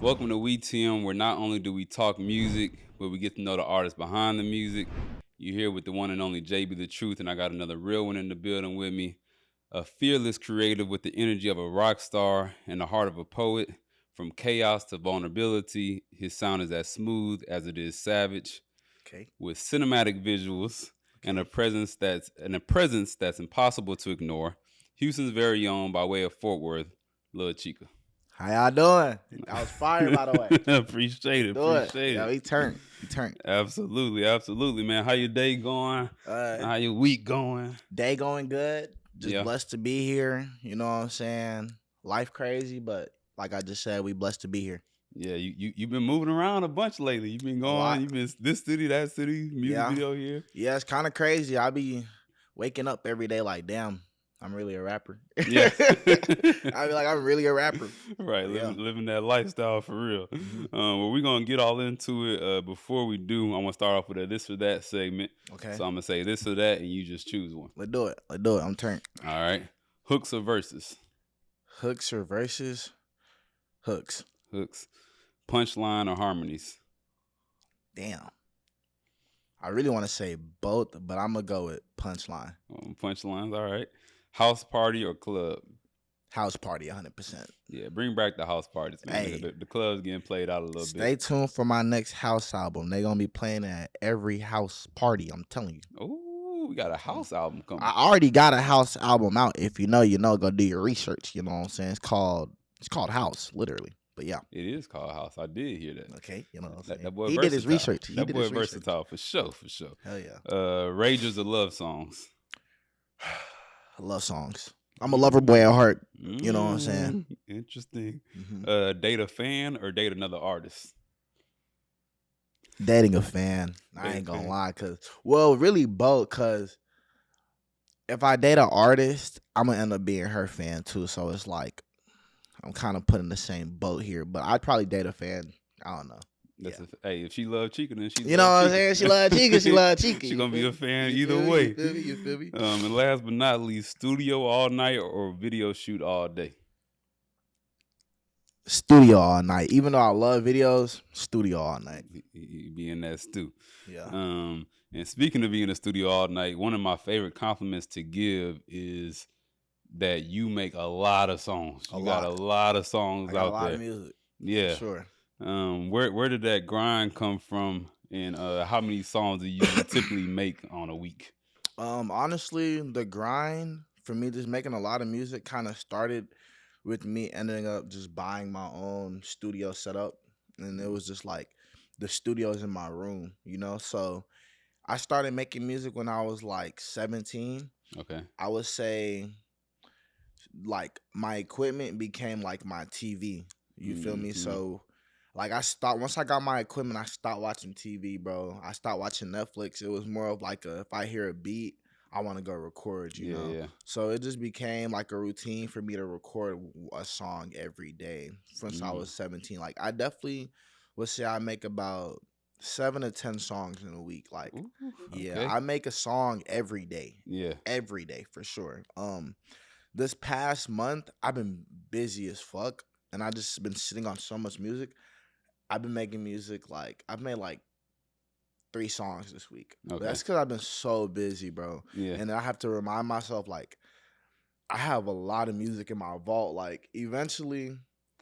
Welcome to WeTM, where not only do we talk music, but we get to know the artists behind the music. You're here with the one and only JB The Truth, and I got another real one in the building with me. A fearless creative with the energy of a rock star and the heart of a poet. From chaos to vulnerability, his sound is as smooth as it is savage, Okay. with cinematic visuals and a presence that's impossible to ignore. Houston's very own, by way of Fort Worth, Lil Chika. How y'all doing? I was fired, by the way. Appreciate it. Yeah, he turned. Absolutely, man. How your day going? How your week going? Day going good. Just Yeah. blessed to be here. You know what I'm saying? Life crazy, but like I just said, we blessed to be here. Yeah, you've been moving around a bunch lately. You've been lot. going. You've been this city, that city, music Yeah. video here. Yeah, it's kind of crazy. I be waking up every day like, damn, I'm really a rapper. Yeah. I be like, I'm really a rapper. Right, Yeah. living that lifestyle for real. Well, we're gonna get all into it. Before we do, I want to start off with a this or that segment. Okay. So I'm gonna say this or that, and you just choose one. Let's do it. I'm turned. All right. Hooks or verses? Hooks or verses? Hooks. Hooks. Punchline or harmonies? Damn. I really want to say both, but I'm going to go with punchline. Punchlines, all right. House party or club? House party, 100%. Yeah, bring back the house parties, man. Hey. The club's getting played out a little bit. Stay tuned for my next house album. They're going to be playing at every house party, I'm telling you. Oh, we got a house album coming. I already got a house album out. If you know, you know. Go do your research. You know what I'm saying? It's called House, literally. But yeah. It is called House. I did hear that. Okay, you know what I'm saying? That boy he versatile. did his research. That boy versatile for sure. Hell yeah. Ragers or love songs? Love songs. I'm a lover boy at heart. You know what I'm saying? Interesting. Mm-hmm. Date a fan or date another artist? Dating a fan. I ain't gonna lie, really both, cause if I date an artist, I'm gonna end up being her fan too. So it's like I'm kind of putting the same boat here, but I'd probably date a fan. I don't know. Hey, if she love Chika, then she. You know what I'm saying? She love Chika. She love Chika. She gonna be a fan either way. You feel me? And last but not least, studio all night or video shoot all day? Studio all night. Even though I love videos, studio all night. You be in that stew. Yeah. And speaking of being in the studio all night, one of my favorite compliments to give is that you make a lot of songs. You got a lot of songs out there. A lot of music. Yeah. Sure. Where did that grind come from, and how many songs do you typically make on a week? Honestly, the grind for me just making a lot of music kind of started with me ending up just buying my own studio setup, and it was just like the studio's in my room, you know. So I started making music when I was like 17. Okay. I would say like my equipment became like my TV. You feel me? So like once I got my equipment, I stopped watching TV, bro. I stopped watching Netflix. It was more of like if I hear a beat, I want to go record, you know? Yeah. So it just became like a routine for me to record a song every day since I was 17. Like I definitely would say I make about 7 to 10 songs in a week. Like, yeah, I make a song every day. Yeah. Every day for sure. This past month, I've been busy as fuck, and I just been sitting on so much music. I've been making music like I've made like 3 songs this week. Okay. But that's because I've been so busy, bro. Yeah. And I have to remind myself like I have a lot of music in my vault. Like eventually,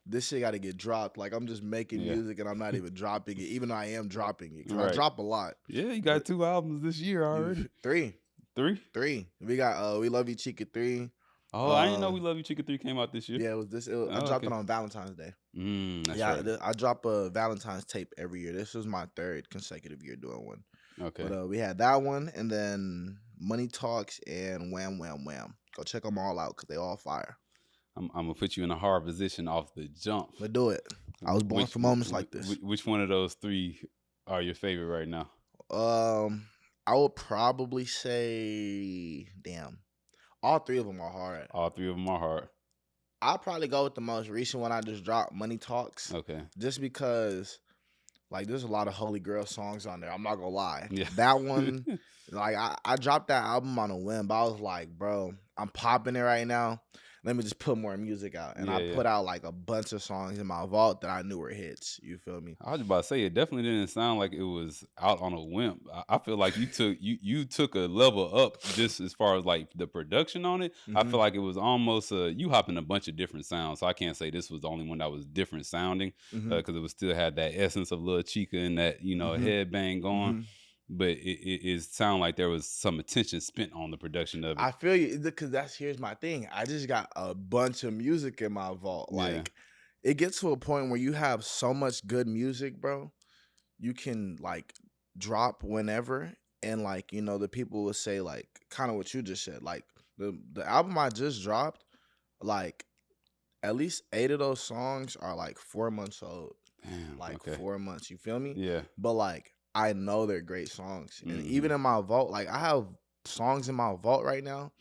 this shit got to get dropped. Like I'm just making music and I'm not even dropping it, even though I am dropping it. 'Cause I drop a lot. Yeah, you got 2 albums this year already. 3. 3? We got We Love You Chika 3. Oh, I didn't know We Love You Chika 3 came out this year. Yeah, it was this. I dropped it on Valentine's Day. That's right. I drop a Valentine's tape every year. This was my 3rd consecutive year doing one. Okay. But we had that one, and then Money Talks and Wham Wham Wham. Go check them all out because they all fire. I'm gonna put you in a hard position off the jump. Let's do it. I was born for moments like this. Which one of those 3 are your favorite right now? I would probably say, damn, all 3 of them are hard. All 3 of them are hard. I'll probably go with the most recent one I just dropped, Money Talks. Okay. Just because, like, there's a lot of Holy Grail songs on there. I'm not gonna lie. Yeah. That one, like, I dropped that album on a whim, but I was like, bro, I'm popping it right now. let me just put more music out. And Yeah, I yeah. put out like a bunch of songs in my vault that I knew were hits. You feel me? I was about to say it definitely didn't sound like it was out on a whim. I feel like you took a level up just as far as like the production on it. I Hmm. feel like it was almost you hopping a bunch of different sounds. So I can't say this was the only one that was different sounding Hmm. because it was still had that essence of Lil Chika and that Hmm. headbang going. Hmm. But it sounded like there was some attention spent on the production of it. I feel you because that's here's my thing. I just got a bunch of music in my vault. Yeah. Like it gets to a point where you have so much good music, bro. You can like drop whenever, and like the people will say like kind of what you just said. Like the album I just dropped, like at least 8 of those songs are like 4 months old. Damn. Like Okay. 4 months, you feel me? Yeah. But like I know they're great songs. And Hmm. even in my vault, like I have songs in my vault right now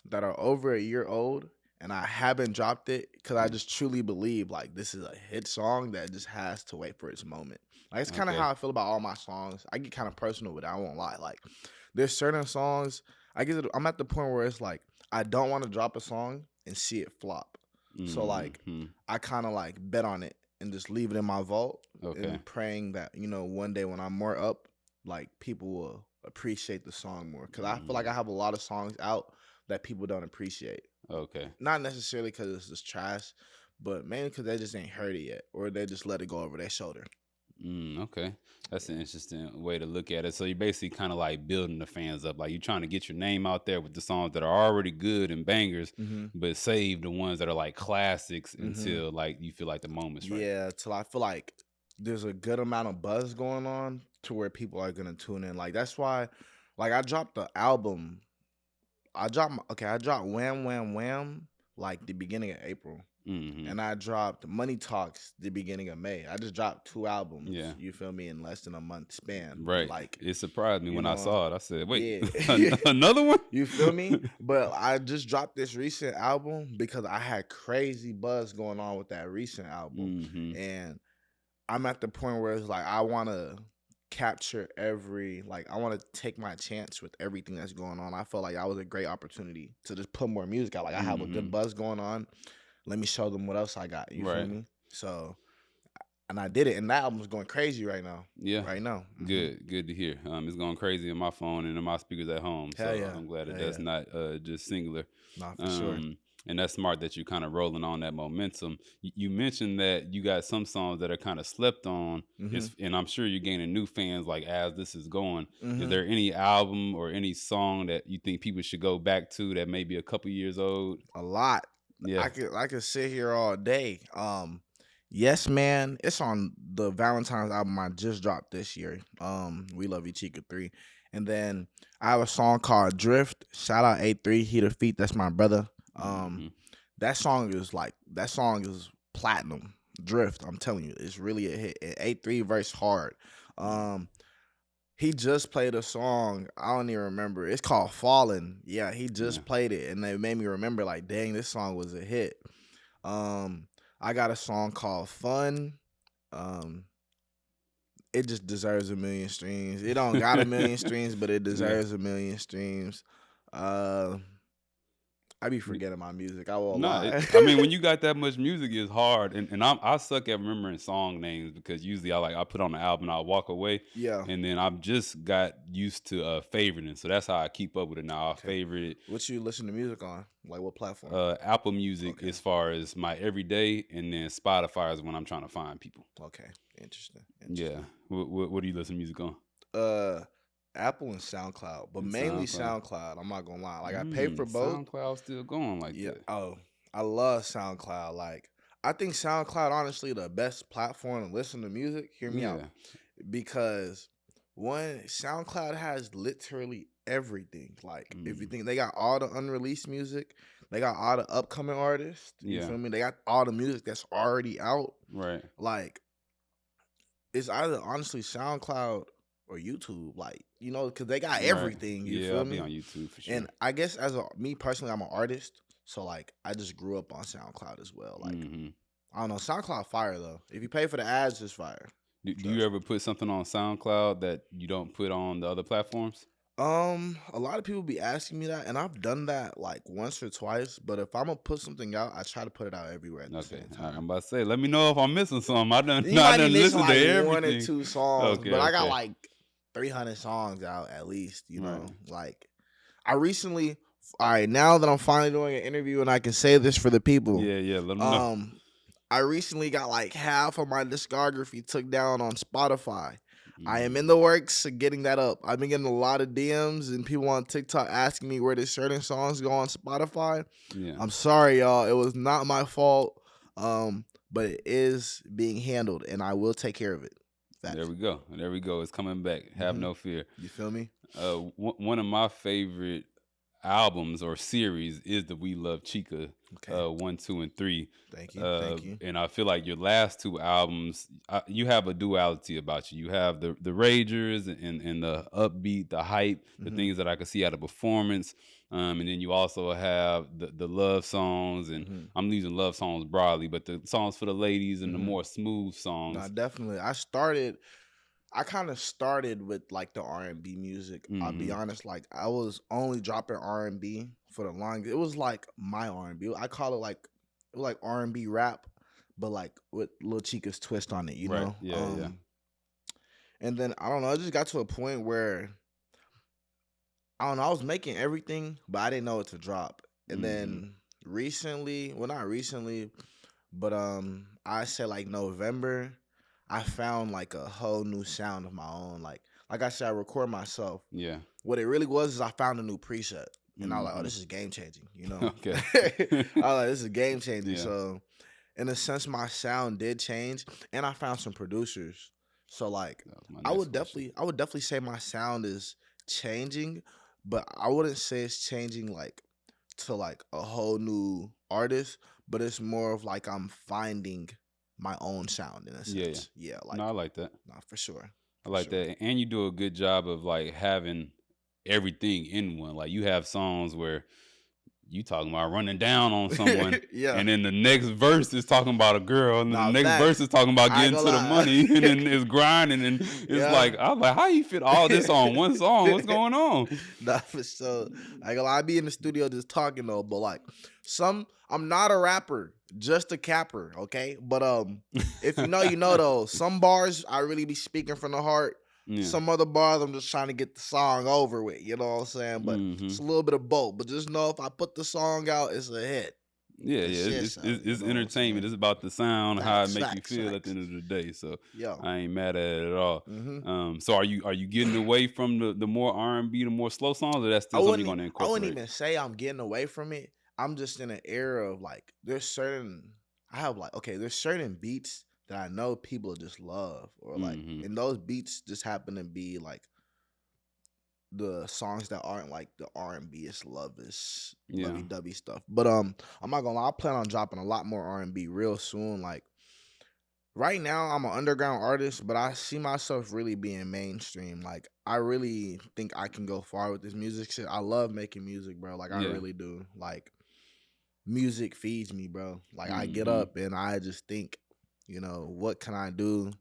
that are over a year old, and I haven't dropped it because I just truly believe like this is a hit song that just has to wait for its moment. Like it's kind of Okay. how I feel about all my songs. I get kind of personal with it, I won't lie. Like there's certain songs I'm at the point where it's like I don't want to drop a song and see it flop. So like Hmm. I kind of like bet on it and just leave it in my vault Okay. and praying that one day when I'm more up, like people will appreciate the song more. Cause I feel like Mm, I have a lot of songs out that people don't appreciate. okay. Not necessarily because it's just trash, but mainly because they just ain't heard it yet, or they just let it go over their shoulder. Okay. That's Yeah. an interesting way to look at it. So you're basically kind of like building the fans up. Like you're trying to get your name out there with the songs that are already good and bangers, Mm-hmm. but save the ones that are like classics Mm-hmm. until like you feel like the moment's right. Yeah, till I feel like there's a good amount of buzz going on to where people are gonna tune in. Like that's why, like I dropped the album. I dropped Wham Wham Wham like the beginning of April, Hmm. and I dropped Money Talks the beginning of May. I just dropped 2 albums. Yeah. You feel me, in less than a month span. But Right. like It surprised me you when I know, saw it. I said, wait, yeah. another one? You feel me? But I just dropped this recent album because I had crazy buzz going on with that recent album. Hmm. And I'm at the point where it's like I want to capture I want to take my chance with everything that's going on. I felt like that was a great opportunity to just put more music out. Like I have a good Hmm. buzz going on. Let me show them what else I got. You feel Right. me? So, and I did it, and that album's going crazy right now. Yeah. Right now. Good. Good to hear. It's going crazy in my phone and in my speakers at home. Hell So yeah. I'm glad that Hell that's yeah. not just singular. Nah, for sure. And that's smart that you're kind of rolling on that momentum. You mentioned that you got some songs that are kind of slept on, Mm-hmm. and I'm sure you're gaining new fans like as this is going. Is Mm-hmm. there any album or any song that you think people should go back to that may be a couple years old? A lot. Yeah. I could sit here all day. Yes, man. It's on the Valentine's album I just dropped this year. We Love You Chica 3. And then I have a song called Drift. Shout out A3, Heater Feet. That's my brother. Hmm. That song is platinum. Drift, I'm telling you, it's really a hit. And A3 verse hard. Um, he just played a song. I don't even remember. It's called Fallen. Yeah, he Yeah. just played it, and it made me remember. Like, dang, this song was a hit. Um, I got a song called Fun. Um, it just deserves a million streams. It don't got a million streams, but it Yeah. deserves a million streams. Uh, I be forgetting my music. I won't No, lie. I mean when you got that much music, it's hard, and I suck at remembering song names because usually I put on the album, I walk away, Yeah. and then I've just got used to favoriting, so that's how I keep up with it now. I Okay. favorite What you listen to music on? Like what platform? Apple Music Okay. as far as my everyday, and then Spotify is when I'm trying to find people. Okay. Interesting. Yeah, Interesting. what do you listen to music on? Uh, Apple and SoundCloud, but And mainly SoundCloud. SoundCloud. I'm not gonna lie. Like I pay for both. SoundCloud still going like Yeah. that. Oh, I love SoundCloud. Like I think SoundCloud honestly the best platform to listen to music. Hear me out. Yeah, Because one, SoundCloud has literally everything. Like if you mm, think they got all the unreleased music, they got all the upcoming artists. You yeah, feel me? They got all the music that's already out. right. Like it's either honestly SoundCloud or YouTube. Like because they got Right. everything. You Yeah, feel I'll be me? on YouTube for sure. And I guess as me personally, I'm an artist, so like I just grew up on SoundCloud as well. Like Hmm. I don't know, SoundCloud fire though. If you pay for the ads, it's fire. Do you Trust ever put something on SoundCloud that you don't put on the other platforms? A lot of people be asking me that, and I've done that like once or twice. But if I'm gonna put something out, I try to put it out everywhere at the Okay, same all right, I'm time. about to say, let me know if I'm missing something. I done You I might be done missing listened to like one or everything. two songs, Okay, but I got okay. like 300 songs out at least. Right. Like I recently. All right, now that I'm finally doing an interview and I can say this for the people, Yeah, yeah. Let them know. um, I recently got like half of my discography took down on Spotify. I am in Mm, the works of getting that up. I've been getting a lot of DMs and people on TikTok asking me where the certain songs go on Spotify. yeah. I'm sorry, y'all. It was not my fault. But it is being handled and I will take care of it. There Facts. we go. There we go. It's coming back. Have Mm-hmm. no fear. You feel me? One of my favorite albums or series is the We Love Chica, Okay. 1, 2, and 3. Thank you. Thank you. And I feel like your last two albums, you have a duality about you. You have the ragers and the upbeat, the hype, the Mm-hmm. things that I could see out of performance. And then you also have the love songs, and Mm-hmm. I'm using love songs broadly, but the songs for the ladies and the Mm-hmm. more smooth No, songs. definitely. I kind of started with like the R&B music. I'll be Hmm. honest, like I was only dropping R&B for the longest. It was like my R&B. I call it like R&B rap, but like with Lil Chika's twist on it, Right. Yeah. Yeah. And then I don't know, it just got to a point where I don't know, I was making everything, but I didn't know what to drop. And Hmm. then recently, well not recently, but I said like November, I found like a whole new sound of my own. Like I said, I record myself. Yeah. What it really was is I found a new preset. And I was like, oh, Hmm. this is game changing, you know? Okay. I was like, this is game changing. Yeah. So in a sense, my sound did change and I found some producers. So like That was my next question. I would definitely say my sound is changing, but I wouldn't say it's changing like to like a whole new artist, but it's more of like I'm finding my own sound in a Yeah, yeah. sense. Yeah, No, like I like that. nah, for sure. I For like sure. that. And you do a good job of like having everything in one. Like you have songs where you talking about running down on someone, Yeah. and then the next verse is talking about a girl, and then the Nah, next verse facts. is talking about I ain't getting gonna to the lie. money, and then it's grinding, and it's Yeah. like I'm like, how you fit all this on one song? What's going on? Nah, for sure. I ain't gonna lie, I be in the studio just talking though, but like I'm not a rapper, just a capper, okay? But if you know, you know though. Some bars I really be speaking from the heart. Yeah. Some other bars I'm just trying to get the song over with, you know what I'm saying? But Hmm. it's a little bit of both. But just know if I put the song out, it's a hit. Yeah, For yeah, shit show, you it's know what I'm entertainment. saying? It's about the sound, how it Facts, make you facts, feel at the facts. end of the day. So Yo. I ain't mad at it at all. Mm-hmm. So are you getting away from the more R&B, the more slow songs, or that's still something you're gonna I wouldn't incorporate? even say I'm getting away from it. I'm just in an era of like there's certain beats that I know people just love or like Hmm. and those beats just happen to be like the songs that aren't like the R&B Yeah, lovey dovey stuff. But I'm not gonna lie, I plan on dropping a lot more R&B real soon. Like right now I'm an underground artist, but I see myself really being mainstream. Like I really think I can go far with this music shit. I love making music, bro. Like I yeah. really do. Like music feeds me, bro. Like I get Hmm. up and I just think, what can I do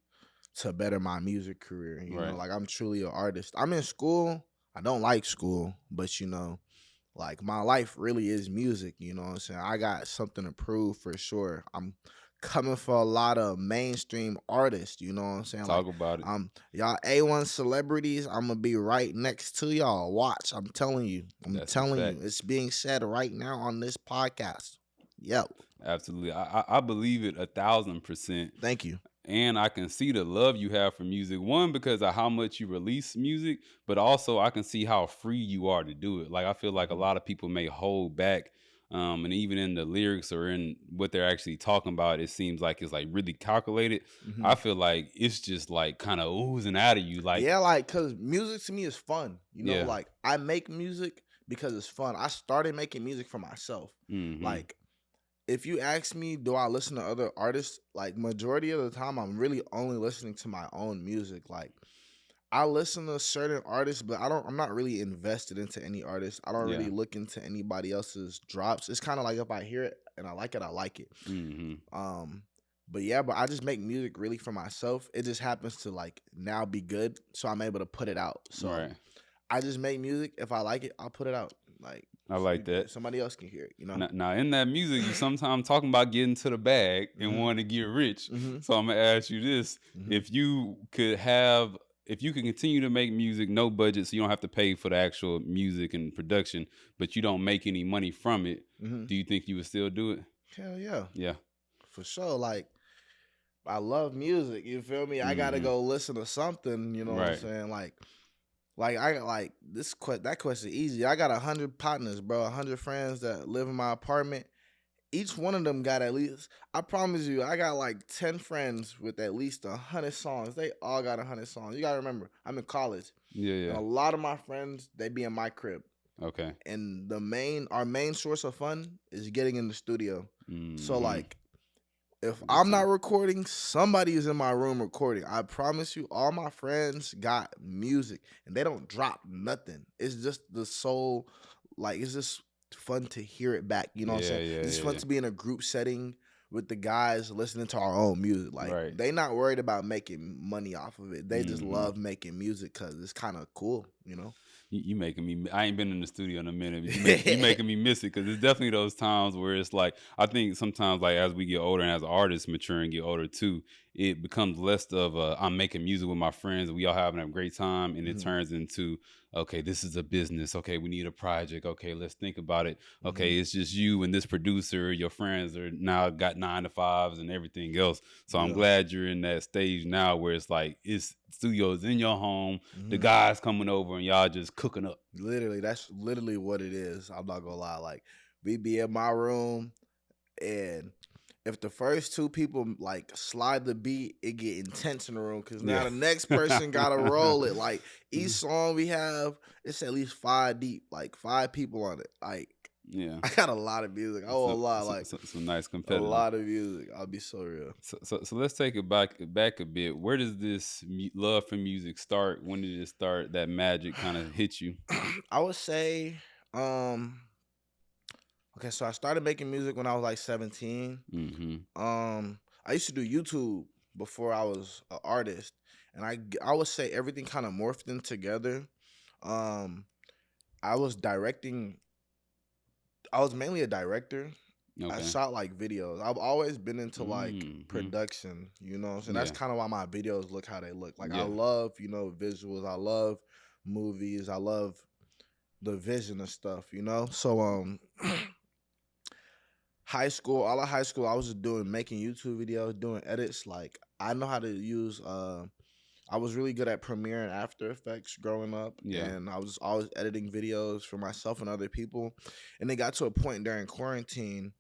to better my music career? Right. Like I'm truly an artist. I'm in school. I don't like school, but like my life really is music, you know what I'm saying? I got something to prove for sure. I'm coming for a lot of mainstream artists, you know what I'm saying? Like Talk about it. y'all A1 celebrities, I'm gonna be right next to y'all. Watch, I'm telling you. I'm That's a telling you. fact. It's being said right now on this podcast. Yep. Absolutely. I believe it 1,000%. Thank you. And I can see the love you have for music. One, because of how much you release music, but also I can see how free you are to do it. Like I feel like a Mhm. lot of people may hold back, and even in the lyrics or in what they're actually talking about, it seems like it's like really calculated. I Mhm. feel like it's just like kind of oozing out of you. Like, Yeah, like cuz music to me is fun. yeah, Like I make music because it's fun. I started making music for myself. mm-hmm, Like if you ask me, do I listen to other artists? Like majority of the time, I'm really only listening to my own music. Like I listen to certain artists, but I'm not really invested into any artist. I don't yeah, really look into anybody else's drops. It's kind of like if I hear it and I like it, I like it. mm-hmm, Um, but yeah, but I just make music really for myself. It just happens to like now be good, so I'm able to put it out. So right, I just make music. If I like it, I'll put it out. Like I like that. somebody else can hear it. Now, in that music, you sometimes talking about getting to the bag and Mm-hmm. wanting to get rich. Mm-hmm. So I'm gonna ask you this: Mm-hmm. if you could have, if you could continue to make music, no budget, so you don't have to pay for the actual music and production, but you don't make any money from it, Mm-hmm. do you think you would still do it? Hell yeah, Yeah. for sure. Like I love music. You feel me? I gotta Hmm. go listen to something. You know what I'm Right. saying? Like I like this. That question easy. I got 100 partners, bro. 100 friends that live in my apartment. Each one of them got at least. I promise you, I got like 10 friends with at least 100 songs. They all got 100 songs. You gotta remember, I'm in college, Yeah. and Yeah. a lot of my friends they be in my crib. Okay. And our main source of fun is getting in the studio. So Hmm. like if Good I'm not time. recording, somebody is in my room recording. I promise you, all my friends got music and they don't drop nothing. It's just the soul, like it's just fun to hear it back. You know what I'm Yeah. saying? Yeah. It's just fun Yeah. to be in a group setting with the guys listening to our own music. Like Right. they not worried about making money off of it. They just Hmm. love making music because it's kind of cool, you know? You making me. I ain't been in the studio in a minute, but you making me miss it because it's definitely those times where it's like I think sometimes like as we get older and as artists mature and get older too, it becomes less of I'm making music with my friends, we all having a great time, and it Mhm, turns into okay, this is a business. Okay, we need a project. Okay, let's think about it. mhm. Okay, it's just you and this producer. Your friends are now got 9 to 5s and everything else. So I'm Yeah. glad you're in that stage now where it's like it's studios in your home, the Mhm. guys coming over and y'all just cooking up. Literally, that's literally what it is. I'm not gonna lie. Like we be in my room, and if the first two people like slide the beat, it get intense in the room because now Yeah. the next person gotta roll it. Like each song we have, it's at least five deep, like five people on it. Like Yeah. I got a lot of music. Oh, a lot, like Some nice a competitors. lot of music. I'll be so real. So let's take it back a bit. Where does this love for music start? When did it start? That magic kind of hit you? I would say, um, okay, so I started making music when I was like 17. Hmm. I used to do YouTube before I was an artist, and I would say everything kind of morphed in together. Um, I was directing. I was mainly a director. I Okay. shot like videos. I've always been into like Hmm. production, you know what I'm saying? That's Yeah. kind of why my videos look how they look. Like I Yeah. love, visuals. I love movies. I love the vision and stuff, you know? So high school, all of high school, I was just doing making YouTube videos, doing edits. Like I know how to use I was really good at Premiere and After Effects growing up, Yeah. and I was just always editing videos for myself and other people. And it got to a point during quarantine,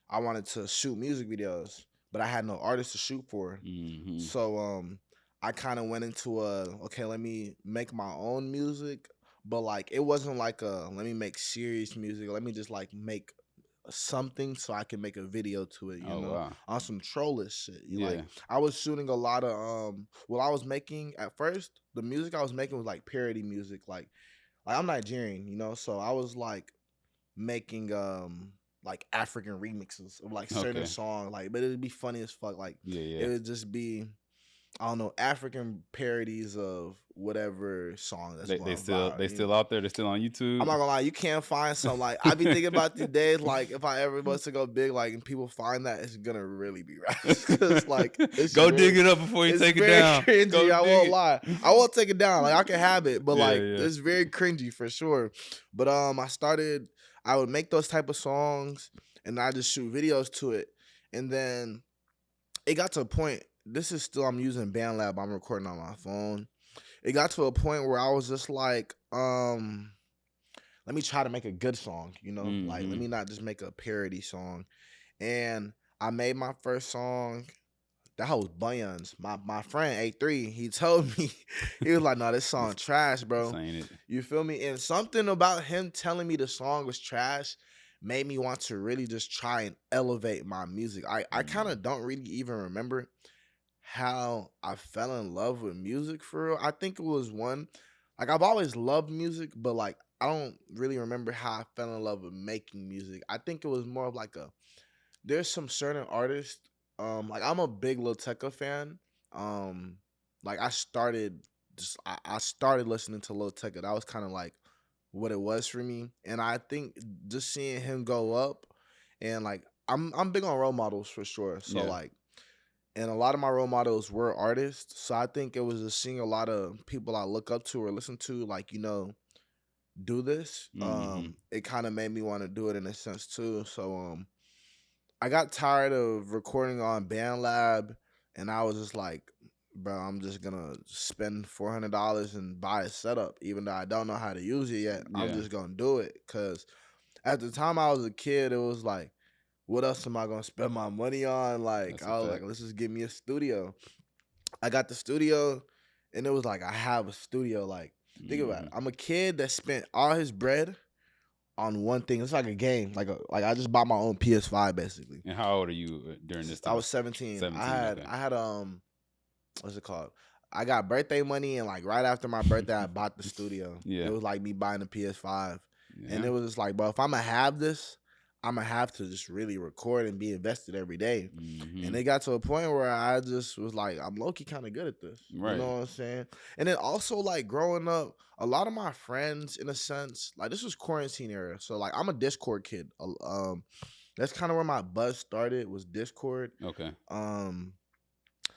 I wanted to shoot music videos, but I had no artist to shoot for. Hmm. So I kind of went into okay, let me make my own music, but like it wasn't like a let me make serious music. Let me just like make something so I can make a video to it, Oh wow. on some trollish shit. Like Yeah. I was shooting a lot of what I was making at first, the music I was making was like parody music. Like I'm Nigerian, so I was making like African remixes of like certain Okay. songs, like but it'd be funny as fuck. Like Yeah. it Yeah. would just be I don't know, African parodies of whatever song that's They going still viral. they still out there. They're still on I'm YouTube. not gonna lie, you can't find some like I be thinking about these days, like if I ever was to go big, like and people find that it's gonna really be right. Cause like Go dig it up before you it's take it very down. cringy. Go I dig won't it. lie. I won't take it down. Like I can have it, but Yeah. like Yeah. it's very cringy for sure. But I would make those type of songs and I just shoot videos to it. And then it got to a point, this is still I'm using BandLab, I'm recording on my phone. It got to a point where I was just like, let me try to make a good song, like let Hmm. me not just make a parody song. And I made my first song. That hoe was Bunyans. My friend A3, he told me, he was like, no, this song trash, This bro. ain't it. You feel me? And something about him telling me the song was trash made me want to really just try and elevate my music. I kind Mm. of don't really even remember how I fell in love with music for real. I think it was one, like I've always loved music, but like I don't really remember how I fell in love with making music. I think it was more of like there's some certain artists, like I'm a big Lil Chika fan. Um, like I started just I started listening to Lil Tecca. That was kind of like what it was for me. And I think just seeing him go up and like I'm big on role models for sure. So Yeah. like and a lot of my role models were artists. So I think it was just seeing a lot of people I look up to or listen to, like, do this. Hmm. It kind of made me want to do it in a sense too. So I got tired of recording on BandLab, and I was just like, bro, I'm just gonna spend $400 and buy a setup, even though I don't know how to use it yet. I'm Yeah. just gonna do it because at the time I was a kid, it was like, what else am I gonna spend my money on? Like That's a I was like, fact. let's just give me a studio. I got the studio, and it was like I have a studio. Like think about it. Hmm. I'm a kid that spent all his bread on one thing. It's like a game. Like I just bought my own PS5 basically. And how old are you during this I time? was 17. 17. Okay. I had what's it called? I got birthday money, and like right after my birthday I bought the studio. It Yeah. was like me buying a PS5. And Yeah. it was just like, bro, if I'm gonna have this, I'm gonna have to just really record and be invested every day. And Hmm. it got to a point where I just was like, I'm low key kind of good at this. You know Right. what I'm saying? And then also like growing up, a lot of my friends, in a sense, like this was quarantine era. So like I'm a Discord kid. That's kind of where my buzz started was Discord. Okay. Um,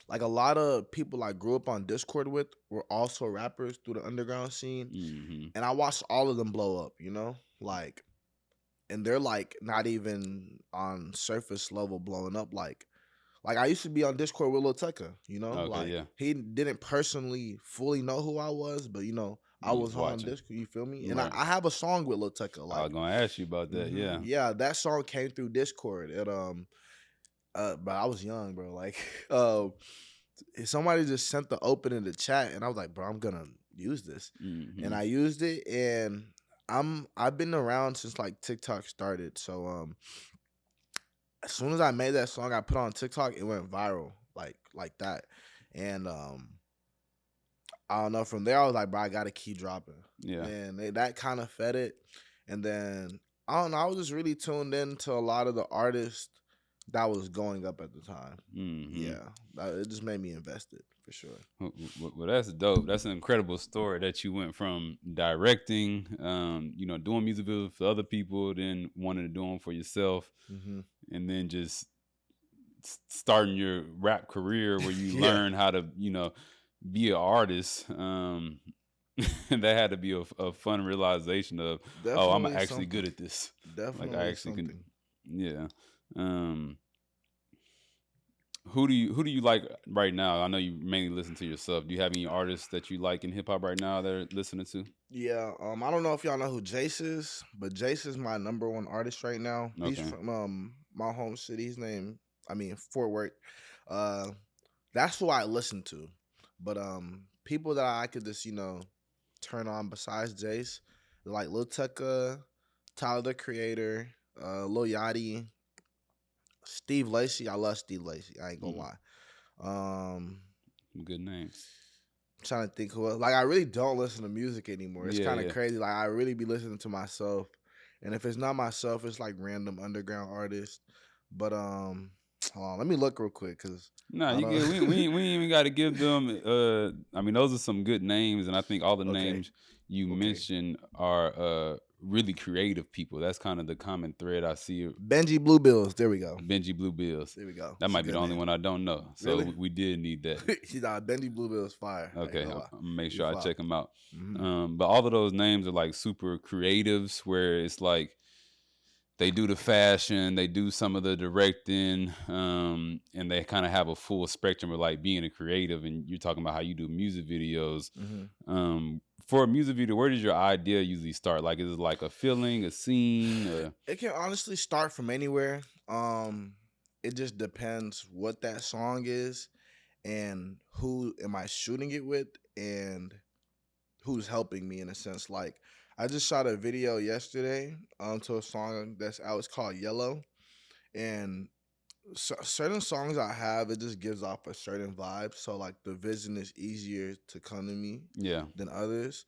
like a lot of people I grew up on Discord with were also rappers through the underground scene, Hmm. and I watched all of them blow up. Like, and they're like not even on surface level blowing up. Like I used to be on Discord with Lil Tecca. Okay. Like Yeah. he didn't personally fully know who I was, but I You was was on watching. Discord. You feel me? And I, Right. I have a song with Lil Tecca. I was Like, gonna ask you about that. Yeah. yeah, that song came through Discord. And but I was young, bro. Like, somebody just sent the open in the chat, and I was like, bro, I'm gonna use this, and Hmm. I used it, and I've been around since like TikTok started. So as soon as I made that song, I put on TikTok, it went viral, like that, and I don't know. From there, I was like, bro, I gotta keep dropping, Yeah. and that kind of fed it, and then I don't know. I was just really tuned in to a lot of the artists that was going up at the time. Hmm. Yeah, it just made me invested for sure. Well, that's dope. That's an incredible story that you went from directing, doing music videos for other people, then wanting to do them for yourself, Hmm. and then just starting your rap career where you Yeah, learn how to, be an artist. That had to be a fun realization of, oh, I'm definitely actually something. good at this. Like I Definitely actually can, something. yeah. Um, who do you like right now? I know you mainly listen to yourself. Do you have any artists that you like in hip hop right now that are listening to? Yeah, I don't know if y'all know who Jace is, but Jace is my number one artist right now. He's Okay. from my home city. His name, I mean Fort Worth. Uh, that's who I listen to. But people that I could just turn on besides Jace, like Lil Tecca, Tyler the Creator, Lil Yachty, Steve Lacy. I love Steve Lacy. I ain't gonna Hmm. lie. Um, Good names. trying to think who else. Like I really don't listen to music anymore. It's Yeah, kind of yeah. crazy. Like I really be listening to myself, and if it's not myself, it's like random underground artists. But hold on, let me look real quick because No, I you don't. get we ain't even got to give them. I mean, those are some good names, and I think all the Okay, names you okay. mentioned are really creative people. That's kind of the common thread I see. Benji Bluebills. There we go. Benji Blue Bills. There we go. That It's a might be good the only name. one I don't know. So Really? we did need that. Benji Bluebills fire. I ain't Okay, gonna I'm lie. gonna make He sure I fire. check them out. Hmm. But all of those names are like super creatives, where it's like they do the fashion, they do some of the directing, and they kind of have a full spectrum of like being a creative. And you're talking about how you do music videos. Hmm. For a music video, where does your idea usually start? Like, is it like a feeling, a scene? It can honestly start from anywhere. It just depends what that song is and who am I shooting it with and who's helping me in a sense. Like I just shot a video yesterday to a song that's out. It's called Yellow, and certain songs I have, it just gives off a certain vibe. So like the vision is easier to come to me Yeah. than others.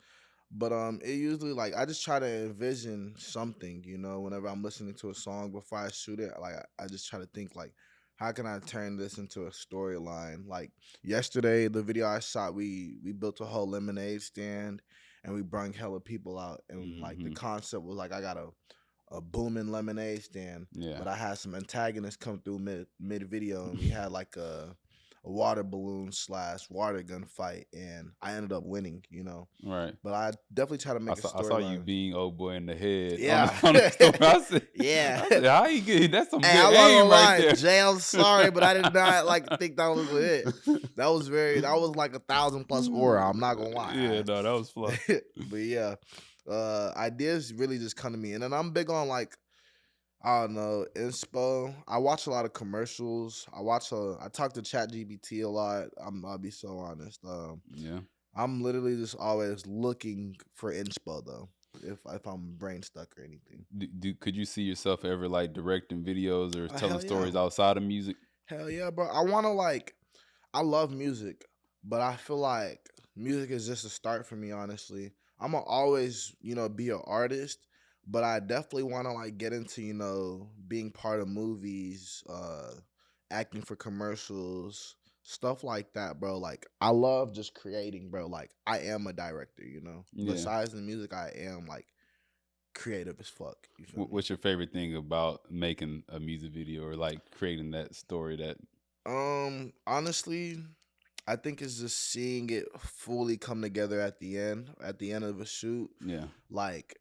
But it usually like I just try to envision something, whenever I'm listening to a song before I shoot it. Like I just try to think like how can I turn this into a storyline? Like yesterday, the video I shot, we built a whole lemonade stand, and we brung hella people out, and like the Hmm. concept was like I got a booming lemonade stand, Yeah. but I had some antagonists come through mid video, and we had like a water balloon slash water gun fight, and I ended up winning, you know. Right. But I definitely try to make a I saw you storyline. being old boy in the head on Yeah, on the story. yeah. I said, how you get? That's some Hey, good I'm not gonna aim right lie, there. Jay. I'm sorry, but I did not like think that was a hit. That was like 1,000 plus aura. I'm not gonna Yeah, lie. no, that was fly. But yeah, ideas really just come to me, and then I'm big on like I don't know inspo. I watch a lot of commercials. I talk to ChatGPT a lot. I'll be so honest. Yeah. I'm literally just always looking for inspo though. If I'm brain stuck or anything. Could you see yourself ever like directing videos or telling Hell yeah. stories outside of music? Hell yeah, bro. I wanna like I love music, but I feel like music is just a start for me, honestly. I'm gonna always, be an artist, but I definitely wanna like get into, being part of movies, acting for commercials, stuff like that, bro. Like I love just creating, bro. Like I am a director, you know. Yeah. Besides the music, I am like creative as fuck. You feel me? What's your favorite thing about making a music video or like creating that story that? Honestly, I think it's just seeing it fully come together at the end of a shoot. Yeah. Like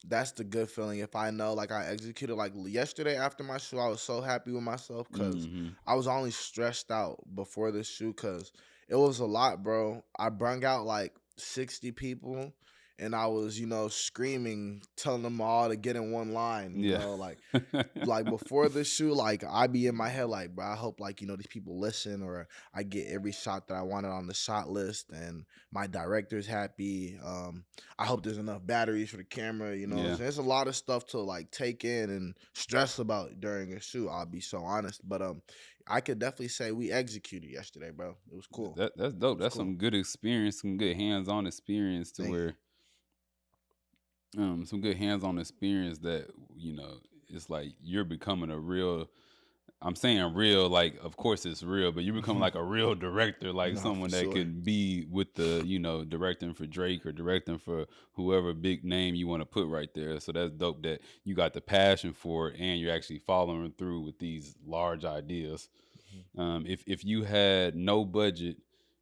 that's the good feeling. If I know like I executed like yesterday after my shoot, I was so happy with myself because Hmm. I was only stressed out before the shoot because it was a lot, bro. I brung out like 60 people, and I was, screaming, telling them all to get in one line, Yeah. like before the shoot, like I be in my head like, bro, I hope like these people listen, or I get every shot that I wanted on the shot list, and my director's happy. I hope there's enough batteries for the camera. You know what I'm Yeah. saying? There's a lot of stuff to like take in and stress about during a shoot. I'll be so honest, but I could definitely say we executed yesterday, bro. It was cool. That's It dope. was That's cool. some good experience, some good hands-on experience to Thank you. where some good hands-on experience that it's like you're becoming a real. I'm saying real, like of course it's real, but you become like a real director, like No, for someone that sure. can be with the directing for Drake or directing for whoever big name you want to put right there. So that's dope that you got the passion for it and you're actually following through with these large ideas. If you had no budget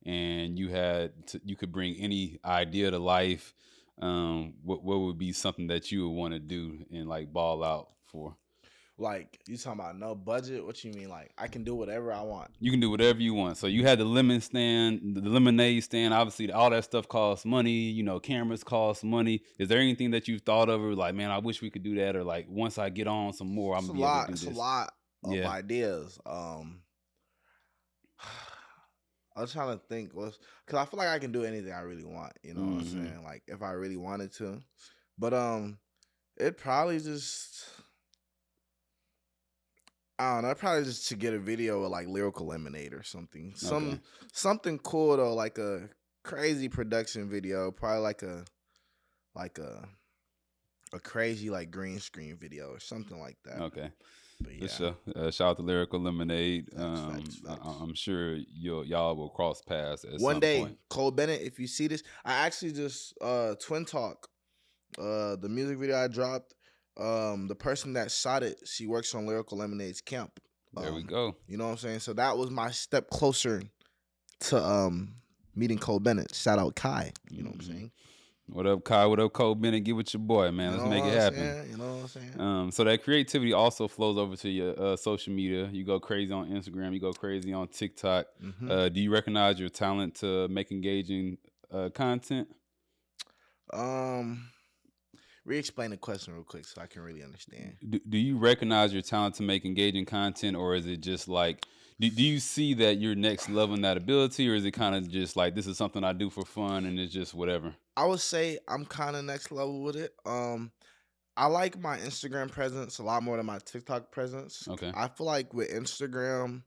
and you could bring any idea to life, what would be something that you would want to do and like ball out for? Like you talking about no budget? What you mean? Like I can do whatever I want? You can do whatever you want. So you had the lemon stand, the lemonade stand. Obviously, all that stuff costs money. Cameras cost money. Is there anything that you've thought of, or like, man, I wish we could do that, or like, once I get on some more, I'm It's a gonna be able to lot. do It's a this? lot of Yeah. ideas. I was trying to think was because I feel like I can do anything I really want. You know what I'm Hmm. saying? Like if I really wanted to, but it probably just I don't know. Probably just to get a video of like lyrical lemonade or something. Okay. Something cool though, like a crazy production video. Probably like a crazy like green screen video or something like that. Okay. But For yeah, sure. Shout out to Lyrical Lemonade. facts. I'm sure y'all will cross paths at One some day, point. Cole Bennett, if you see this, I actually just Twin Talk, the music video I dropped, the person that shot it, she works on Lyrical Lemonade's camp. There we go. You know what I'm saying? So that was my step closer to meeting Cole Bennett. Shout out Kai. You know what I'm Hmm. saying? What up, Kai? What up, Cole Bennett? Get with your boy, man. You Let's know what make it I'm happen. saying? You know what I'm saying? So that creativity also flows over to your social media. You go crazy on Instagram. You go crazy on TikTok. Mm-hmm. Do you recognize your talent to make engaging content? Um, re-explain the question real quick so I can really understand. Do you recognize your talent to make engaging content, or is it just like, do you see that you're next level in that ability, or is it kind of just like, this is something I do for fun and it's just whatever? I would say I'm kind of next level with it. I like my Instagram presence a lot more than my TikTok presence. Okay. I feel like with Instagram,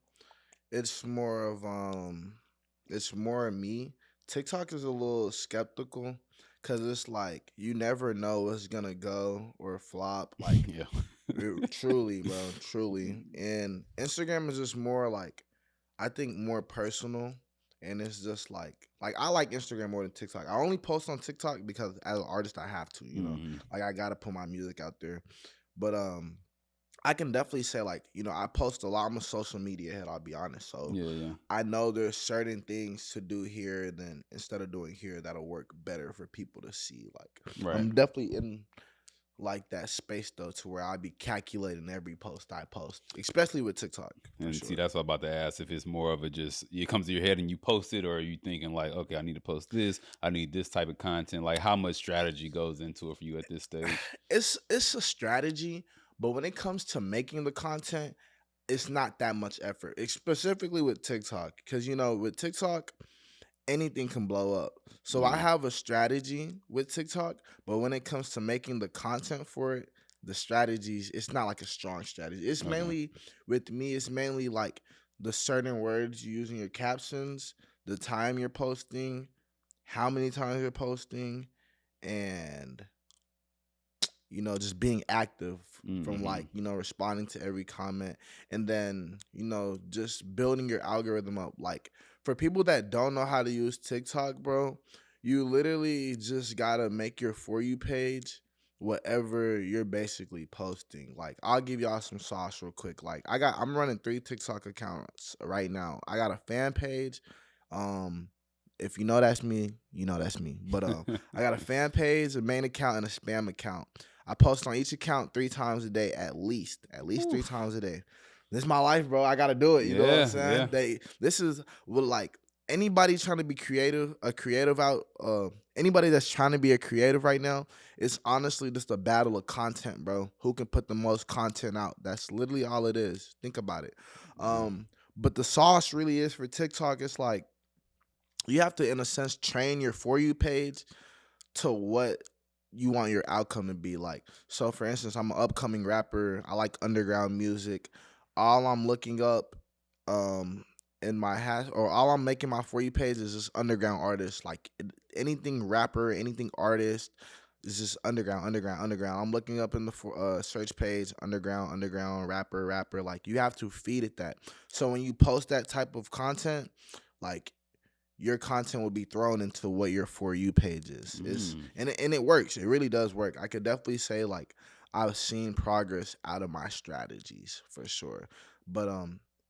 it's more of it's more of me. TikTok is a little skeptical because it's like you never know what's gonna go or flop. Like Yeah. Truly, bro, truly. And Instagram is just more like, I think more personal, and it's just like I like Instagram more than TikTok. I only post on TikTok because as an artist I have to, Hmm. like I gotta put my music out there. But I can definitely say like, I post a lot. I'm a social media head, I'll be honest. So Yeah, yeah. I know there's certain things to do here than instead of doing here that'll work better for people to see. Like Right. I'm definitely in like that space though to where I be calculating every post I post, especially with TikTok for And see, sure. that's what I'm about to ask. If it's more of a just it comes to your head and you post it, or are you thinking like, okay, I need to post this, I need this type of content. Like, how much strategy goes into it for you at this stage? It's a strategy, but when it comes to making the content, it's not that much effort. Specifically with TikTok, because with TikTok, anything can blow up. So I Yeah. have a strategy with TikTok, but when it comes to making the content for it, the strategies, it's not like a strong strategy. It's Okay. mainly with me, it's mainly like the certain words you use in your captions, the time you're posting, how many times you're posting, and just being active from Mm-hmm. like, responding to every comment, and then, just building your algorithm up. Like for people that don't know how to use TikTok, bro, you literally just gotta make your For You page whatever you're basically posting. Like I'll give y'all some sauce real quick. Like I'm running 3 TikTok accounts right now. I got a fan page. Um if you know that's me, you know that's me. But I got a fan page, a main account, and a spam account. I post on each account 3 times a day, at least three Oof. times a day. This is my life, bro. I gotta do it. You know what I'm Yeah, saying? yeah. This is what like anybody trying to be creative, a creative out. Anybody that's trying to be a creative right now, it's honestly just a battle of content, bro. Who can put the most content out? That's literally all it is. Think about it. Yeah. But the sauce really is for TikTok. It's like you have to, in a sense, train your For You page to what you want your outcome to be like. So, for instance, I'm an upcoming rapper. I like underground music. All I'm looking up, in my hash, or all I'm making my For You page is just underground artists. Like anything rapper, anything artist is just underground, underground, underground. I'm looking up in the search page, underground, underground, rapper, rapper. Like you have to feed it that. So when you post that type of content, like your content will be thrown into what your For You page is. Mm. And it works. It really does work. I could definitely say like I've seen progress out of my strategies for sure. But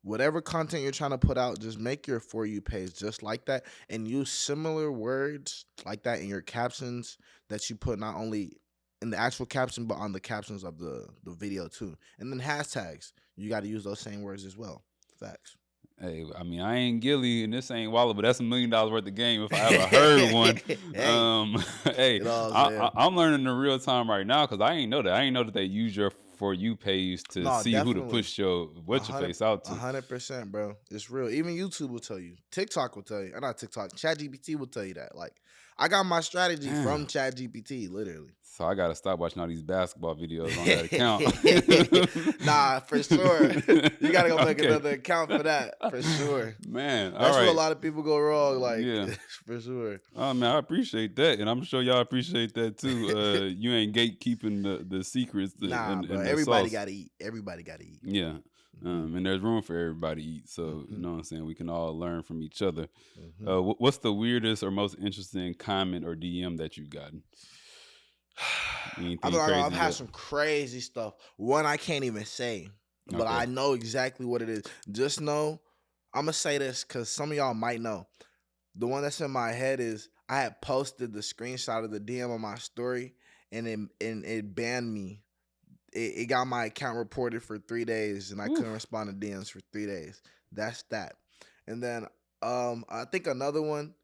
whatever content you're trying to put out, just make your For You page just like that and use similar words like that in your captions that you put not only in the actual caption but on the captions of the video too. And then hashtags. You got to use those same words as well. Facts. Hey, I mean, I ain't Gilly and this ain't Wallet, but that's $1 million worth of game if I ever heard one. Hey, Hey, you know what I'm saying? I'm learning in real time right now because I ain't know that. I ain't know that they use your For You page to No, see who to definitely. push your A what your hundred, face out a to. 100%, bro. It's real. Even YouTube will tell you. TikTok will tell you. Not TikTok. ChatGPT will tell you that. Like, I got my strategy from Damn. ChatGPT, literally. So I gotta stop watching all these basketball videos on that account. Nah, for sure. You gotta go make Okay. another account for that, for sure. Man, all That's where a right. lot of people go wrong, like, Yeah. for sure. Oh man, I appreciate that, and I'm sure y'all appreciate that too. You ain't gatekeeping the secrets Nah, bro. and the Everybody sauce. gotta eat. Everybody gotta eat. Yeah. Hmm. And there's room for everybody to eat. So, you Hmm. know what I'm saying? We can all learn from each other. Hmm. What's the weirdest or most interesting comment or DM that you've gotten? I'm Anything not gonna. I've crazy had that? some crazy stuff. One I can't even say, but Okay. I know exactly what it is. Just know, I'm gonna say this because some of y'all might know. The one that's in my head is I had posted the screenshot of the DM on my story, and it banned me. It got my account reported for 3 days, and I Whew. couldn't respond to DMs for 3 days. That's that. And then I think another one,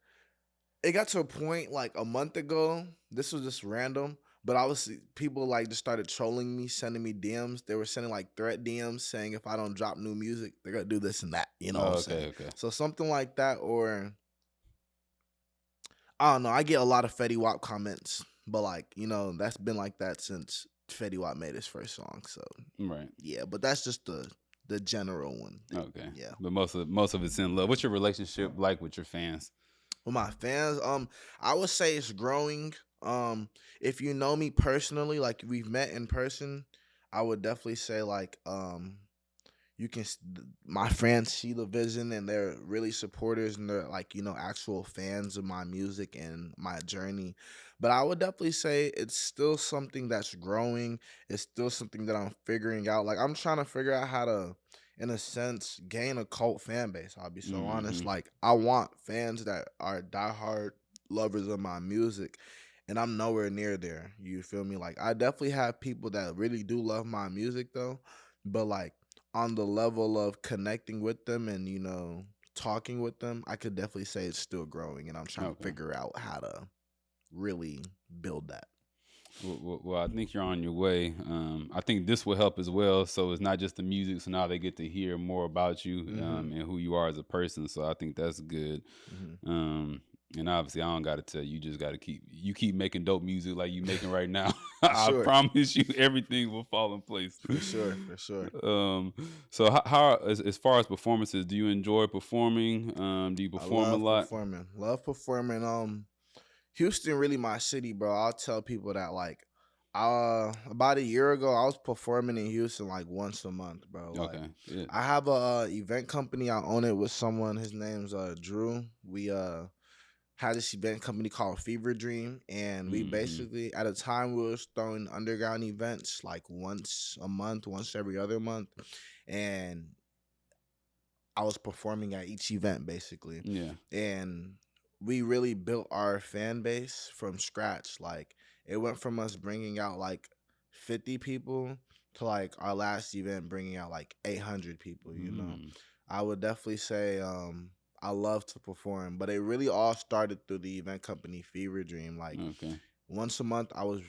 it got to a point like a month ago. This was just random, but I was people like just started trolling me, sending me DMs. They were sending like threat DMs saying if I don't drop new music, they're gonna do this and that. You know what I'm Oh, saying? okay, okay. So something like that, or I don't know. I get a lot of Fetty Wap comments, but like that's been like that since Fetty Wap made his first song. So Right. yeah, but that's just the general one. Okay. Yeah. But most of it's in love. What's your relationship like with your fans? With my fans, I would say it's growing. If you know me personally, like we've met in person, I would definitely say like you can my fans see the vision and they're really supporters and they're like actual fans of my music and my journey. But I would definitely say it's still something that's growing. It's still something that I'm figuring out. Like I'm trying to figure out how to, in a sense, gain a cult fan base. I'll be so honest. Hmm. Like I want fans that are diehard lovers of my music, and I'm nowhere near there. You feel me? Like I definitely have people that really do love my music though, but like on the level of connecting with them and talking with them, I could definitely say it's still growing, and I'm trying to Okay. figure out how to really build that. Well, I think you're on your way. I think this will help as well. So it's not just the music. So now they get to hear more about you Mhm. and who you are as a person. So I think that's good. Mhm. Um, and obviously, I don't got to tell you. You just got to keep making dope music like you making right now. For I sure. promise you, everything will fall in place. For sure. For sure. um, so how as far as performances, do you enjoy performing? Do you I perform a love lot? performing. Love performing. Houston really my city, bro. I'll tell people that like about a year ago I was performing in Houston like once a month, bro. Like Okay, good. I have a event company. I own it with someone. His name's Drew. We had this event company called Fever Dream, and we Hmm. basically at a time we was throwing underground events like once a month, once every other month, and I was performing at each event basically, Yeah. and we really built our fan base from scratch. Like it went from us bringing out like 50 people to like our last event bringing out like 800 people. Mm, I would definitely say I love to perform, but it really all started through the event company Fever Dream. Like okay. once a month I was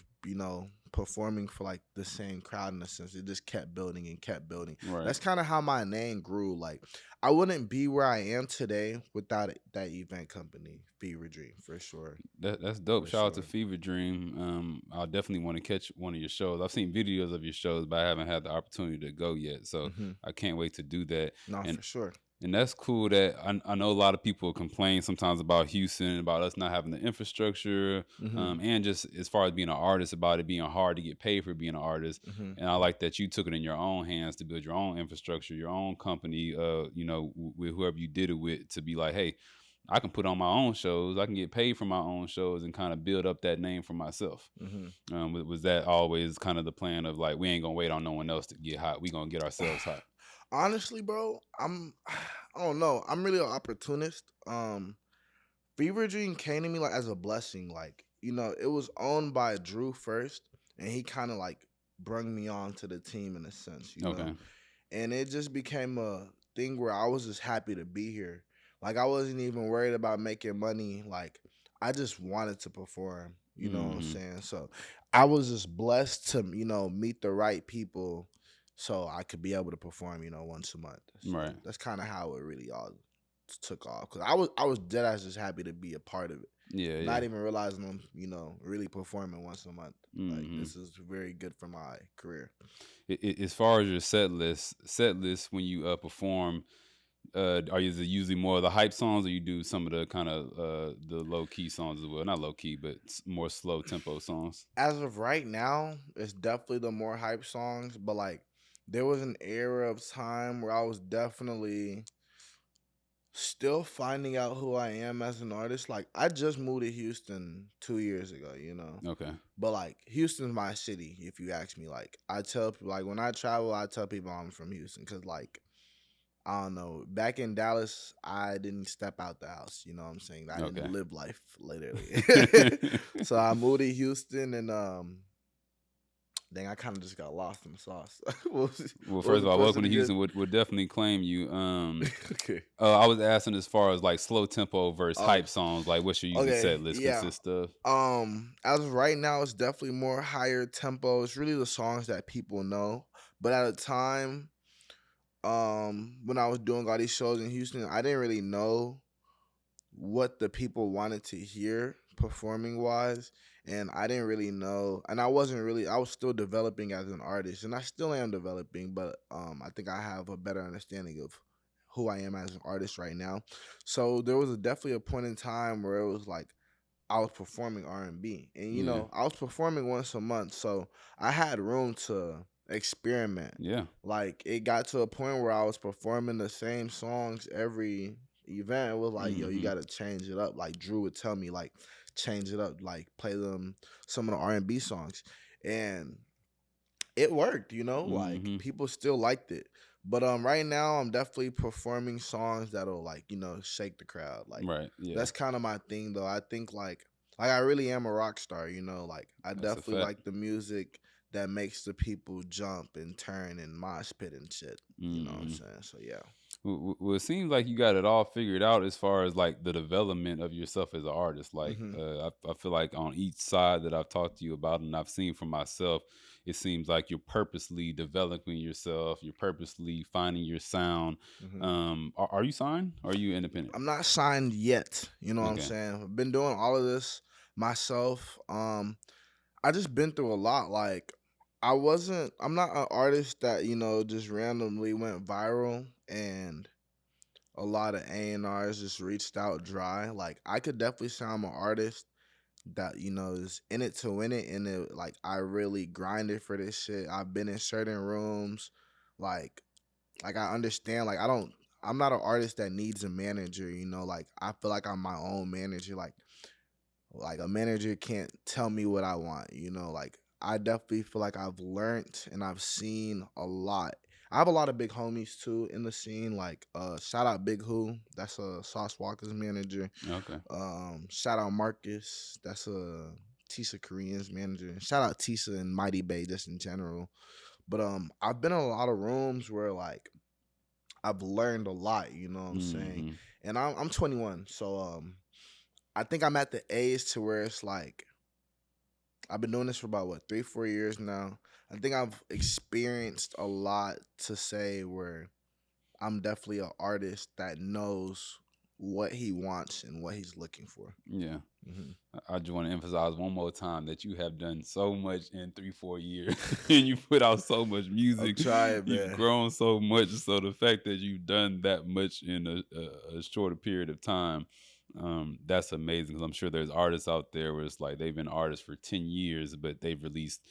performing for like the same crowd. In a sense, it just kept building and kept building. Right. That's kind of how my name grew. Like I wouldn't be where I am today without that event company Fever Dream, for sure. That's dope. For Shout out to sure. Fever Dream. I'll definitely want to catch one of your shows. I've seen videos of your shows, but I haven't had the opportunity to go yet. So Hmm. I can't wait to do that. No, And for sure. and that's cool that I know a lot of people complain sometimes about Houston, about us not having the infrastructure, Hmm. and just as far as being an artist, about it being hard to get paid for being an artist. Hmm. And I like that you took it in your own hands to build your own infrastructure, your own company, with whoever you did it with, to be like, hey, I can put on my own shows, I can get paid for my own shows, and kind of build up that name for myself. Hmm. Was that always kind of the plan of like, we ain't gonna wait on no one else to get hot, we gonna get ourselves hot? Honestly, bro, I don't know. I'm really an opportunist. Fever Dream came to me like as a blessing. Like, it was owned by Drew first, and he kind of like brung me on to the team in a sense. Okay. And it just became a thing where I was just happy to be here. Like I wasn't even worried about making money. Like I just wanted to perform. You know what I'm Hmm. saying? So I was just blessed to meet the right people, so I could be able to perform once a month. So Right. that's kind of how it really all took off. Cause I was dead ass just happy to be a part of it, Yeah, not yeah. even realizing I'm really performing once a month. Like Hmm. this is very good for my career. As far as your set list when you perform, are you, is it usually more of the hype songs, or you do some of the kind of the low key songs as well? Not low key, but more slow tempo songs. As of right now, it's definitely the more hype songs, but like there was an era of time where I was definitely still finding out who I am as an artist. Like I just moved to Houston 2 years ago. Okay. But like Houston's my city, if you ask me. Like I tell people, like when I travel, I tell people I'm from Houston because like I don't know. Back in Dallas, I didn't step out the house. You know what I'm saying? I didn't Okay. live life literally. So I moved to Houston and dang, I kind of just got lost in the sauce. Well, What was first the of all, welcome question to again? Houston. Would definitely claim you. Okay. I was asking as far as like slow tempo versus Oh, hype songs. Like, what's your usually okay. set list Yeah. consist of? As of right now, it's definitely more higher tempo. It's really the songs that people know. But at a time, when I was doing all these shows in Houston, I didn't really know what the people wanted to hear performing wise, and I didn't really know, and I was still developing as an artist, and I still am developing, but I think I have a better understanding of who I am as an artist right now. So there was definitely a point in time where it was like I was performing R&B, and Yeah. I was performing once a month, so I had room to. experiment. Yeah. Like it got to a point where I was performing the same songs every event. It was like, yo, you Mhm. gotta change it up. Like Drew would tell me, like, change it up, like play them some of the R&B songs. And it worked, like Mhm. people still liked it. But right now I'm definitely performing songs that'll like, shake the crowd. Like Right. Yeah. that's kind of my thing though. I think like I really am a rock star, like I That's a definitely fact. like the music that makes the people jump and turn and mosh pit and shit. You know what I'm Mhm. saying? So yeah. Well, it seems like you got it all figured out as far as like the development of yourself as an artist. Like, Hmm. I feel like on each side that I've talked to you about and I've seen for myself, it seems like you're purposely developing yourself. You're purposely finding your sound. Hmm. Are you signed? Or are you independent? I'm not signed yet. You know what I'm Okay. saying? I've been doing all of this myself. I just been through a lot. Like I'm not an artist that, just randomly went viral and a lot of A&Rs just reached out dry. Like I could definitely say I'm an artist that, is in it to win it, and like I really grinded for this shit. I've been in certain rooms, like I understand, like I'm not an artist that needs a manager, like I feel like I'm my own manager. Like a manager can't tell me what I want, like I definitely feel like I've learned and I've seen a lot. I have a lot of big homies too in the scene, like shout out Big Who, that's a Sauce Walker's manager. Okay. Shout out Marcus, that's a Tisa Korean's manager. Shout out Tisa and Mighty Bay just in general. But I've been in a lot of rooms where like I've learned a lot, you know what I'm saying? Mhm. And I'm 21, so I think I'm at the age to where it's like I've been doing this for about what 3-4 years now. I think I've experienced a lot to say where I'm definitely an artist that knows what he wants and what he's looking for. Yeah. Hmm. I just want to emphasize one more time that you have done so much in 3, 4 years, and you put out so much I'm music. trying, You've man. grown so much, so the fact that you've done that much in a shorter period of time, that's amazing. Because I'm sure there's artists out there where it's like they've been artists for 10 years, but they've released,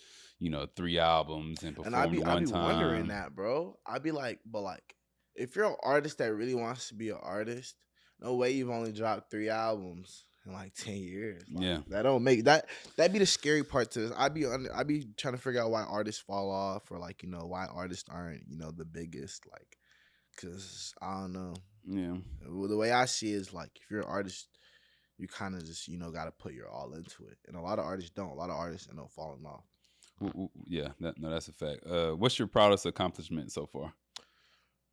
3 albums and And I performed be I one be wondering time. that, bro. I'd be like, but like, if you're an artist that really wants to be an artist, no way you've only dropped 3 albums in like 10 years. Like Yeah, that don't make that. That'd be the scary part to this. I'd be trying to figure out why artists fall off, or like why artists aren't the biggest. Like, cause I don't know. yeah. Well, the way I see it is like if you're an artist, you kind of just got to put your all into it, and a lot of artists don't. A lot of artists end up falling off. Yeah, no, that's a fact. What's your proudest accomplishment so far?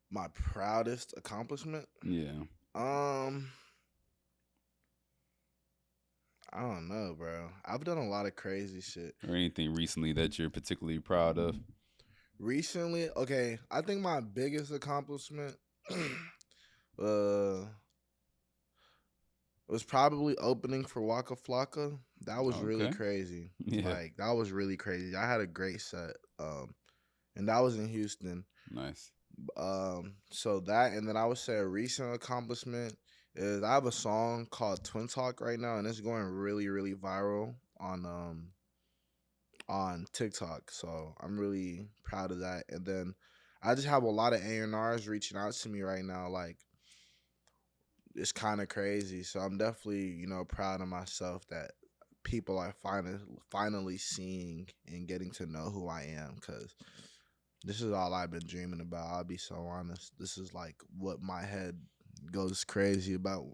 My proudest accomplishment. Yeah, Um, I don't know, bro. I've done a lot of crazy shit. or anything recently that you're particularly proud of? Recently, okay, I think my biggest accomplishment uh was probably opening for Waka Flocka. That was really Okay. crazy. Yeah. Like that was really crazy. I had a great set. And that was in Houston. Nice. So that, and then I would say a recent accomplishment is I have a song called Twin Talk right now, and it's going really, really viral on TikTok. So I'm really proud of that. And then I just have a lot of A&Rs reaching out to me right now. Like it's kind of crazy. So I'm definitely, proud of myself that people are finally seeing and getting to know who I am, because this is all I've been dreaming about. I'll be so honest. This is like what my head goes crazy about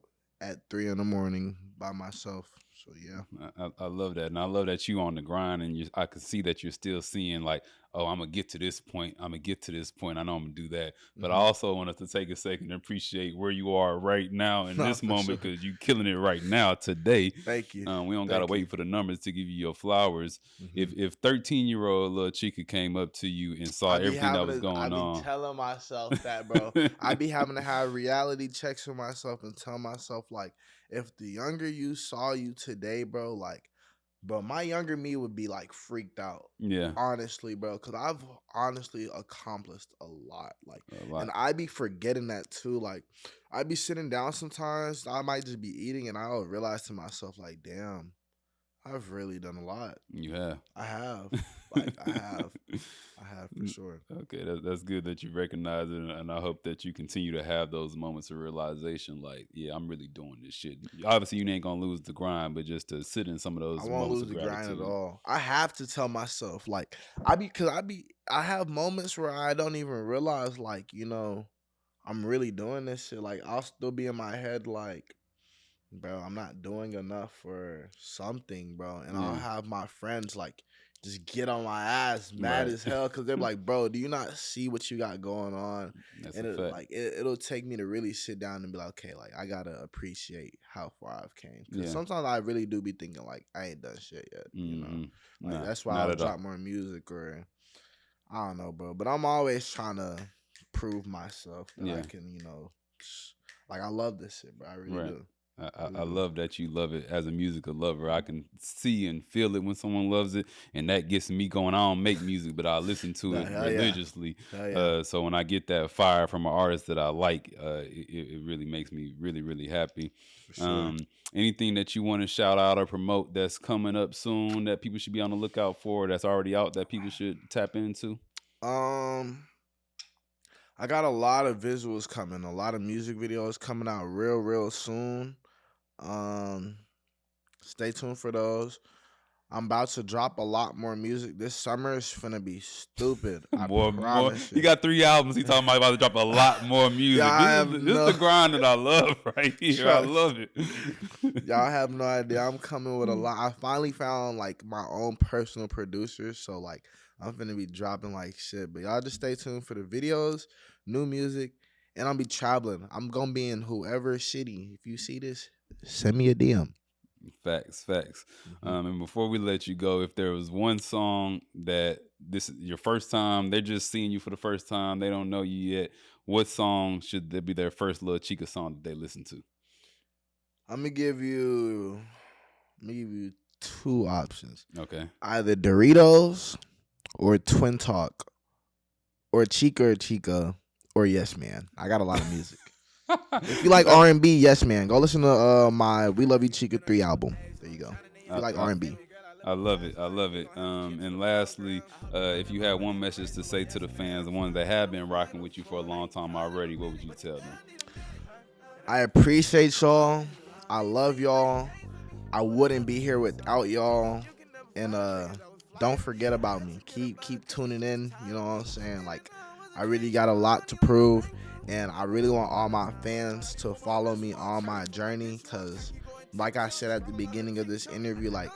at 3 in the morning by myself. So yeah. I love that, and I love that you on the grind, and I can see that you're still seeing like, oh, I'm gonna get to this point. I'm gonna get to this point. I know I'm gonna do that, but I Hmm. also want us to take a second and appreciate where you are right now in Nah, this for sure. moment because you killing it right now today. Thank you. We don't gotta Thank you. wait for the numbers to give you your flowers. Hmm. If 13-year-old Lil Chika came up to you and saw everything that was I going be on, telling myself that, bro. I be having to have reality checks with myself and tell myself like, if the younger you saw you today, bro, like, bro, my younger me would be like freaked out. yeah, Honestly, bro, because I've honestly accomplished a lot. Like, a and lot. I be forgetting that too. Like, I be sitting down sometimes. I might just be eating, and I'll realize to myself, like, damn, I've really done a lot. You have. I have. Like I have. I have for sure. Okay, that's good that you recognize it, and I hope that you continue to have those moments of realization. Like, yeah, I'm really doing this shit. Obviously, you ain't gonna lose the grind, but just to sit in some of I those won't moments lose of the grind at gratitude. all. I have to tell myself, like, I have moments where I don't even realize, like, I'm really doing this shit. Like, I'll still be in my head, like, bro, I'm not doing enough for something, bro. And I'll Yeah, have my friends like just get on my ass mad right. as hell because they're like, bro, do you not see what you got going on? That's And a fact. it'll take me to really sit down and be like, okay, like I gotta appreciate how far I've came. Cause Yeah. sometimes I really do be thinking like I ain't done shit yet. Hmm. Like Nah, that's why not I'll at all. drop more music or I don't know, bro. But I'm always trying to prove myself that I Yeah. can, like I love this shit, bro. I really Right. do. I, Really I do. love that you love it as a musical lover. I can see and feel it when someone loves it, and that gets me going. I don't make music, but I listen to Nah, it hell yeah. religiously. Hell yeah. So when I get that fire from an artist that I like, it really makes me really, really happy. For sure. Um, Anything that you want to shout out or promote that's coming up soon that people should be on the lookout for, that's already out that people should tap into? Um, I got a lot of visuals coming, a lot of music videos coming out real, real soon. Um, Stay tuned for those. I'm about to drop a lot more music. This summer is finna be stupid. I More. promise He you. got 3 albums. He talking about to drop a lot more music. Y'all have This is no the grind that I love right here. I trust. love it. Y'all have no idea. I'm coming with a lot. I finally found like my own personal producers, so like I'm finna be dropping like shit. But y'all just stay tuned for the videos, new music, and I'll be traveling. I'm gonna be in whoever city. If you see this, send me a DM. Facts, facts. Mhm. And before we let you go, if there was one song that this is your first time, they're just seeing you for the first time, they don't know you yet. What song should that be their first Lil Chika song that they listen to? I'm gonna give you. I'm gonna give you two options: Okay. either Doritos or Twin Talk, or Chica or Yes Man. I got a lot of music. If you like I, R&B, Yes Man, go listen to my We Love You Chica 3 album. There you go. If you like I, R&B. I love it. I love it. And lastly, if you had one message to say to the fans, the ones that have been rocking with you for a long time already, what would you tell them? I appreciate y'all. I love y'all. I wouldn't be here without y'all. And don't forget about me. Keep tuning in, you know what I'm saying? Like I really got a lot to prove and I really want all my fans to follow me on my journey cuz like I said at the beginning of this interview, like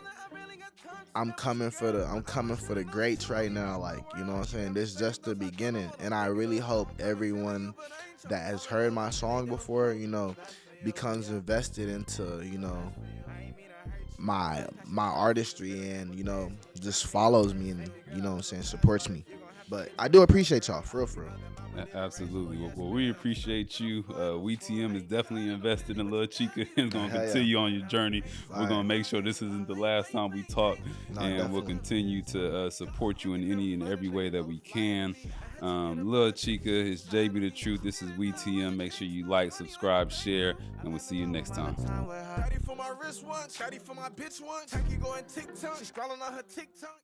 I'm coming for the greats right now. Like, you know what I'm saying? This is just the beginning. And I really hope everyone that has heard my song before, becomes invested into, my artistry and, just follows me and, what I'm saying, supports me. But I do appreciate y'all, for real, for real. Absolutely. Well, we appreciate you. WeTM is definitely invested in Lil Chica and is going to Hell yeah. continue on your journey. We're Fire. going to make sure this isn't the last time we talk, No, and we'll definitely. continue to support you in any and every way that we can. Lil Chica is JB the Truth. This is WeTM. Make sure you like, subscribe, share, and we'll see you next time. Ready for my wrist once, ready for my bitch once. Tanky going TikTok, she scrolling on her TikTok.